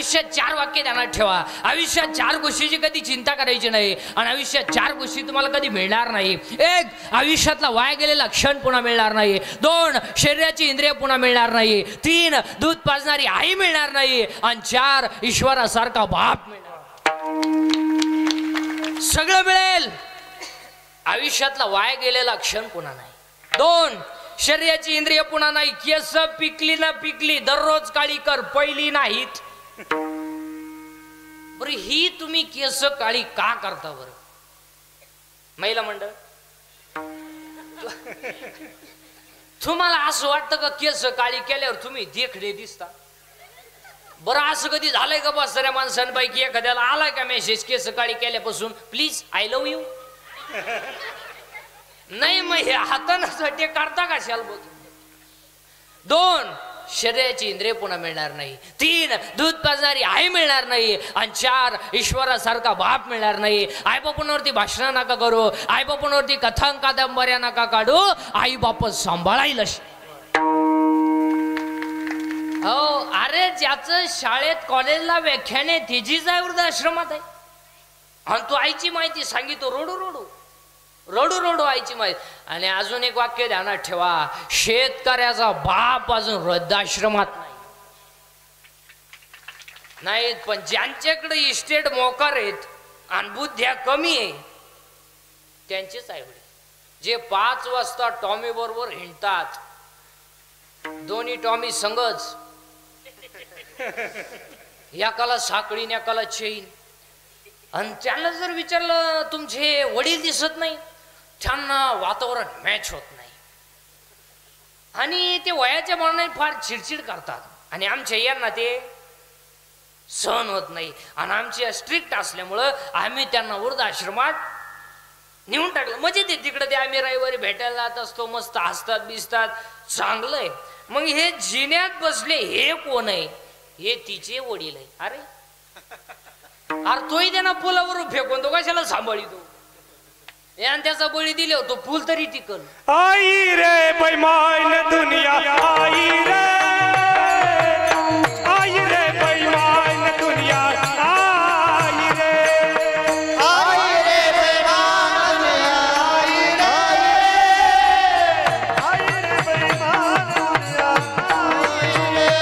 आयुष्यात 4 वाक्य ध्यानात ठेवा. आयुष्यात 4 गोष्टीची कधी चिंता करायची नाही आणि आयुष्यात 4 गोष्टी तुम्हाला कधी मिळणार नाही. 1 आयुष्यातला वाया गेलेला क्षण पुन्हा मिळणार नाही. 2 शरीराची इंद्रिय पुन्हा मिळणार नाही. 3 दूध पाजणारी आई मिळणार नाही आणि 4 ईश्वरासारखा बाप मिळणार. सगळं मिळेल, आयुष्यातला वाया गेलेला क्षण पुन्हा नाही. 2 शरीराची इंद्रिय पुन्हा नाही. केस पिकली ना पिकली दररोज काळी कर, पहिली नाहीत. बरं ही तुम्ही केस काळी का करता बरं महिला मंडळ? तुम्हाला असं वाटतं का केस काळी केल्यावर तुम्ही देखणे दिसता? बरं असं कधी झालंय का बस सऱ्या माणसांपैकी एखाद्याला आलाय का मेसेज केस काळी केल्यापासून प्लीज आय लव्ह यू? नाही, मग हे हाताने करता कशाला बोल. 2 शरीराची इंद्रिय पुन्हा मिळणार नाही. 3 दूध पाजणारी आई मिळणार नाही आणि 4 ईश्वरासारखा बाप मिळणार नाही. आई बापांवरती भाषण नका करू, आई बापांवरती कथा कादंबऱ्या नका काढू, आई बाप सांभाळायला. हो, अरे ज्याचं शाळेत कॉलेजला व्याख्यान आहे तिचीच आहे वृद्धाश्रमात आहे आणि तू आईची माहिती सांगितो रडू रडू रडू रडू आईची माहिती. आणि अजून एक वाक्य ध्यानात ठेवा, शेतकऱ्याचा बाप अजून वृद्धाश्रमात नाहीत. पण ज्यांच्याकडे इस्टेट मोकार आहेत आणि बुद्ध्या कमी आहे त्यांचेच आई वडील जे 5 वाजता टॉमी बरोबर हिंडतात, दोन्ही टॉमी संगच, एकाला साखळी एकाला चेन. आणि त्यांना जर विचारलं तुमचे वडील दिसत नाही, त्यांना वातावरण मॅच होत नाही आणि ते वयाच्या मनाने फार चिडचिड करतात आणि आमच्या यांना ते सहन होत नाही. आणि आमच्या स्ट्रिक्ट असल्यामुळं आम्ही त्यांना वृद्धाश्रमात नेऊन टाकलं. म्हणजे ते तिकडे ते आम्ही रविवारी भेटायला जात असतो, मस्त हसतात बिसतात, चांगलंय. मग हे जिन्यात बसले हे कोण आहे? हे तिचे वडील आहे. अरे तोही त्यांना पुलावरून फेकून तो कशाला सांभाळितो? आणि त्याचा बळी दिले होतो पूल तरी टिकल. आई रे बैमान दुनिया, आई रे, आई रे बैमान दुनिया, आई रे, आई रे बैमान दुनिया, आई रे, आई रे बैमान दुनिया, आई रे.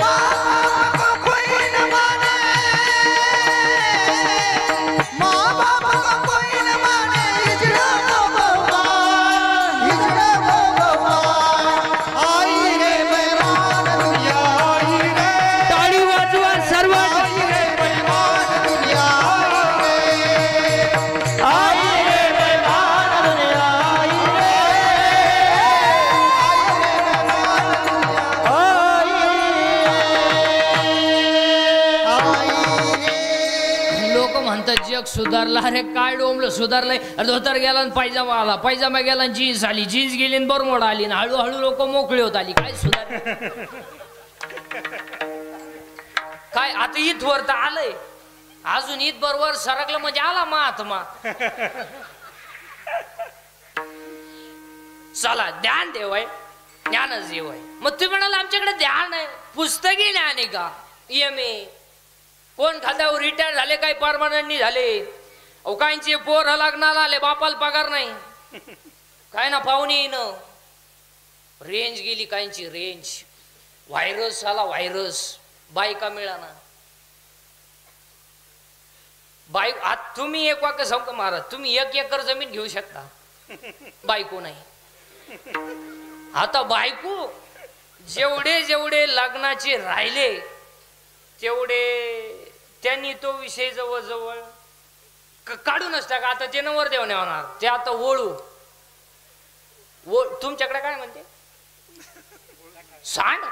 माँ बाप को कोई न माने, माँ बाप को कोई न माने, हिजड़ा को भगवान, हिजड़ा को भगवान, आई रे बैमान दुनिया, आई रे. टाळी वाजवा सर्व. आई रे बैमान दुनिया, आई रे, आई रे बैमान दुनिया, आई रे, आई रे. लोक म्हणतात जग सुधारलं. अरे काय डोंबलं सुधारलंय? धोतर गेला आणि पायजामा आला, पायजामा गेला आणि जीन्स आली, जीन्स गेली आणि बरमोड आली आणि हळूहळू लोक मोकळी होत आली. काय सुधार? काय आता इथवर तर आलंय, अजून ईद बरोबर सरकलं म्हणजे आला महात्मा. चला ध्यान देवाय, ज्ञानच देवाय. मग तुम्ही म्हणाल आमच्याकडे ध्यान आहे, पुस्तकी ज्ञान आहे का? EMA कोण खात्यावर रिटायर झाले, काही परमनंट झाले, अहो काहींचे पोर लग्नाला आले, बापाला पगार नाही, काय ना पाहुणे येणं, रेंज गेली काहींची रेंज, व्हायरस आला व्हायरस, बायका मिळाना. बाईक आता तुम्ही एक वाक्य सांगतो महाराज, तुम्ही 1 एकर जमीन घेऊ शकता, बायको नाही. आता बायको जेवढे जेवढे लग्नाचे राहिले तेवढे त्यांनी तो विषय जवळजवळ काढूनच टाका. आता ते नवर देवणे होणार ते आता वळू तुमच्याकडे काय म्हणते सांड.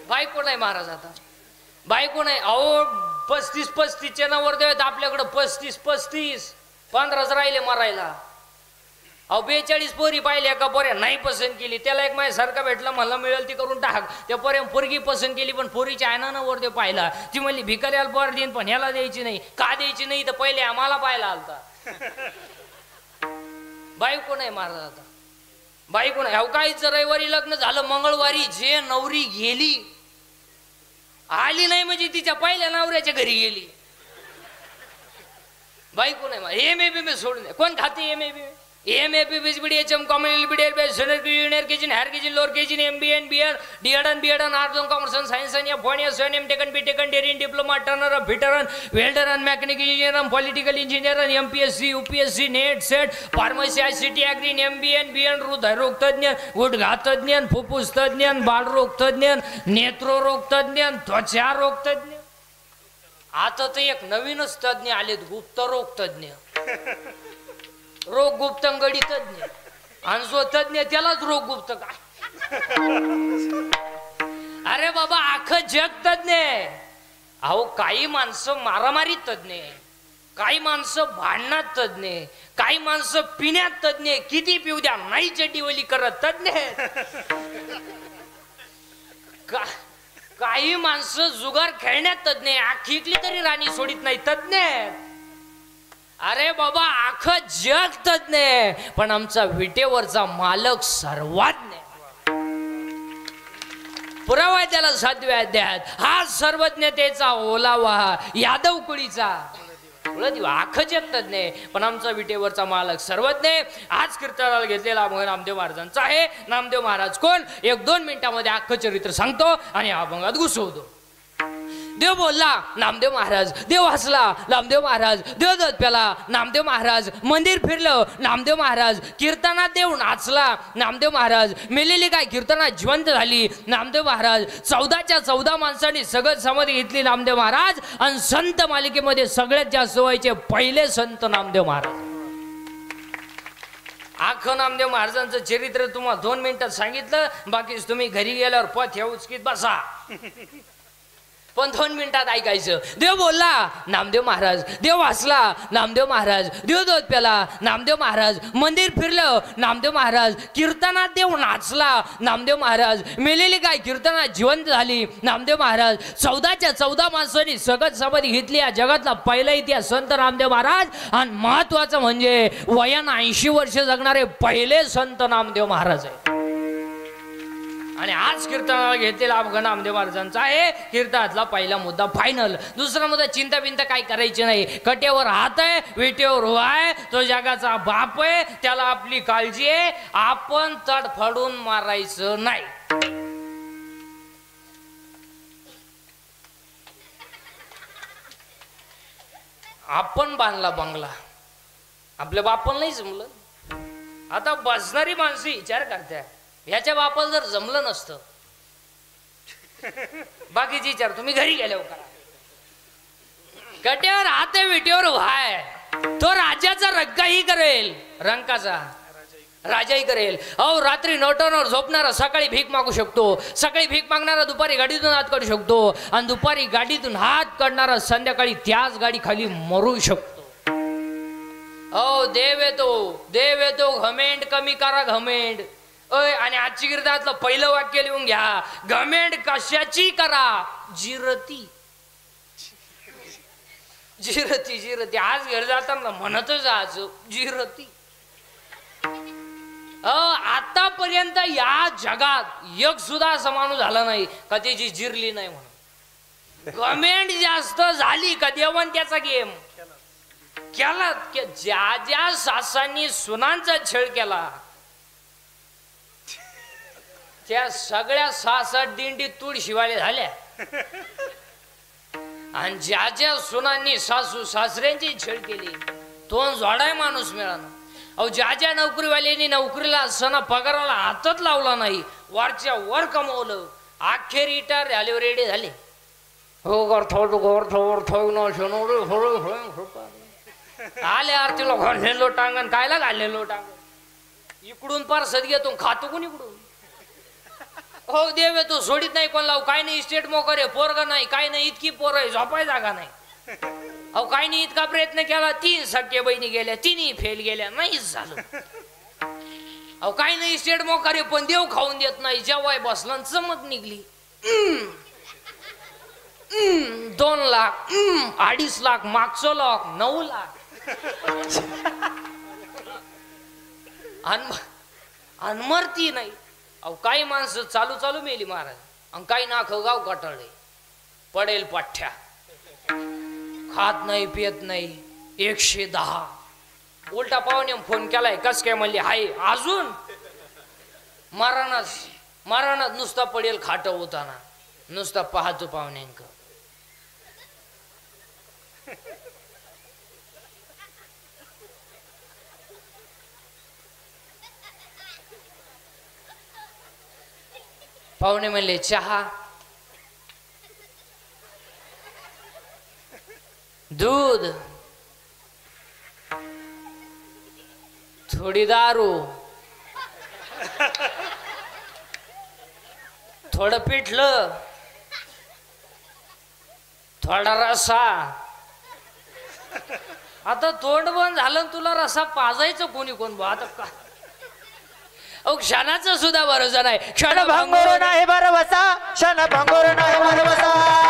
बायको नाही महाराज, आता बायको नाही. अहो 35-35चे नवरदेव आहेत आपल्याकडं, 35-35 15च राहिले मरायला. अहो 42 पोरी पाहिल्या का पोऱ्या नाही पसंत केली, त्याला एक माझ्यासारखा भेटला, मला मिळेल ती करून टाक. त्या पोऱ्या पोरगी पसंत केली पण पोरीच्या आयनानं वरदेव पाहिला, ती म्हणली भिकाऱ्याला पोर देईन पण ह्याला द्यायची नाही. का द्यायची नाही? तर पहिले आम्हाला पाहायला आलता. बायको नाही महाराज आता, बायको नाही. अहो काहीच रविवारी लग्न झालं, मंगळवारी जे नवरी गेली आली नाही म्हणजे तिच्या पहिल्या नवऱ्याच्या घरी गेली. बायको नाही. एम सोडून कोण खाते MA. BHBD HM common BDL senior junior KG higher KG lower KG MBN BEd DEd arts and commerce and science आणि एफ1 एम टेकन बीटेकन डेरिंग diploma turner fitter welder and mechanical engineer political engineer MPSC UPSC NET SET pharmacy ICT agri MBN BN हृदयरोग तज्ञ गुडघा तज्ञ फुफ्फुस तज्ञ बाळरोग तज्ञ नेत्ररोग तज्ञ त्वचा रोग तज्ञ. आता तर एक नवीनच तज्ञ आलेत गुप्तरोग तज्ञ, रोग गुप्तंगडी तज्ञ आणि जो तज्ञ त्यालाच रोग गुप्त काय. अरे बाबा अख्खं जग तज्ञ. अहो काही माणसं मारामारीत तज्ञ, काही माणसं भांडणात तज्ञ, काही माणसं पिण्यात तज्ञ, किती पिऊ द्या नाही चड्डीवली करत तज्ञ, काही माणसं जुगार खेळण्यात तज्ञ, आखीकली तरी राणी सोडित नाही तज्ञ. अरे बाबा अख्खं जग तज्ञ, पण आमचा विटेवरचा मालक सर्वज्ञ. पुरावा आहे त्याला साध्या अध्यायात. हा सर्वज्ञतेचा ओलावा यादव कुळीचा अख्खं जग तज्ञ, पण आमचा विटेवरचा मालक सर्वज्ञ. आज कीर्तनाला घेतलेला अभंग नामदेव महाराजांचा आहे. नामदेव महाराज कोण, 1-2 मिनिटांमध्ये अख्खं चरित्र सांगतो आणि अभंगात घुसवतो. देव बोलला नामदेव महाराज, देव हसला नामदेव महाराज, देव दत प्याला नामदेव महाराज, मंदिर फिरलं नामदेव महाराज, कीर्तनात देव नाचला नामदेव महाराज, मेलेली काय कीर्तनात जिवंत झाली नामदेव महाराज, 14च्या 14 माणसांनी सगळं समाधी घेतली नामदेव महाराज, आणि संत मालिकेमध्ये सगळ्यात जास्त व्हायचे पहिले संत नामदेव महाराज. आखं नामदेव महाराजांचं चरित्र तुम्हाला 2 मिनिटात सांगितलं, बाकी तुम्ही घरी गेल्यावर पथ हे उचकीत बसा, पण 2 मिनिटात ऐकायचं. देव बोलला नामदेव महाराज, देव हसला नामदेव महाराज, देव दूध प्याला नामदेव महाराज, मंदिर फिरलं नामदेव महाराज, कीर्तनात देव नाचला नामदेव महाराज, मेलेली काय कीर्तनात जिवंत झाली नामदेव महाराज, 14च्या 14 माणसांनी सगळं समाधी घेतली. या जगातला पहिला इतिहास संत नामदेव महाराज, आणि महत्वाचं म्हणजे वयानं 80 वर्ष जगणारे पहिले संत नामदेव महाराज आहे. आणि आज कीर्तनाला घेतलेला अभंग नामदेव महाराजांचा आहे. कीर्तनातला पहिला मुद्दा फायनल. दुसरा मुद्दा चिंता बिंता काय करायची नाही. कट्यावर हात आहे, विटेवर उभा आहे, तो जगाचा बाप आहे, त्याला आपली काळजी आहे. आपण तडफडून मारायचं नाही. आपण बांधला बंगला, आपल्या बापाला नाही जमलं. आता बसणारी माणसं विचार करते ह्याच्या बापाला जर जमलं नसतं, बाकीचे विचार तुम्ही घरी गेल्यावर करा. कट्यावर हात आहे, विटेवर व्हाय, तो राजाचा रंकाही करेल, रंकाचा राजाही करेल. अहो रात्री नोटांवर झोपणारा सकाळी भीक मागू शकतो, सकाळी भीक मागणारा दुपारी गाडीतून हात काढू शकतो, आणि दुपारी गाडीतून हात काढणारा संध्याकाळी त्याच गाडी खाली मरू शकतो. अहो देव येतो घमेंड कमी करा घमेंड. आणि आजची कीर्तनातलं पहिलं वाक्य लिहून घ्या, घमेंड कशाची करा, जिरती जिरती जिरती. आज घर जाताना म्हणतच आज जिरती. आतापर्यंत या जगात एक सुद्धा असा माणूस झाला नाही का त्याची जिरली नाही म्हणून. घमेंड जास्त झाली का देवंत्याचा गेम केला. ज्या ज्या सासांनी सुनांचा छळ केला त्या सगळ्या 6-7 दिंडी तूळ शिवाले झाल्या, आणि ज्या ज्या सुनांनी सासू सासऱ्यांची छळ केली तो जोडाय माणूस मिळाला. अहो ज्या ज्या नोकरीवाल्यांनी नोकरीला असताना पगाराला हातच लावला नाही, वरच्या वर कमवलं, अखेर रिटायर झाले रेडी झाले. आले आरतीला घाललेलो टांगण, कायला घाललेलो टांगण, इकडून पार सदग्यातून खातो कोण इकडून. हो देव येतो सोडित नाही कोण लावू, काय नाही इस्टेट मोकर आहे, पोरगा नाही, काय नाही इतकी पोर आहे, झोपाय जागा नाही. अहो काय नाही इतका प्रयत्न केला, 3 सख्या बहिणी गेल्या, 3ही फेल गेल्या, नाहीच झालं. अहो काय नाही इस्टेट मोकर आहे, पण देव खाऊन देत नाही. जेव्हा बसला चमक निघली, 2 लाख, 2.5 लाख, मागचं लाख 9 लाख. अनमरती नाही. अहो काही माणसं चालू चालू मेली महाराज आणि काही नाखं गाव कटाळले. पडेल पाठ्या, खात नाही पियत नाही. 110. उलटा पाहुणे फोन केलाय, कस काय म्हणले हाय अजून मारानाच नुसता पडेल खाट होताना. नुसता पाहतो पाहुण्यांक. पाहुणे म्हणले चहा, दूध, थोडी दारू, थोडं पिठलं, थोडा रसा. आता तोंड बंद झालं तुला रसा पाजायचं कोणी कोण बा आता का. अहो क्षणाचा सुद्धा भरोसा नाही. क्षण भंगुर नाही भरवसा, क्षण भंगुर नाही भरवसा.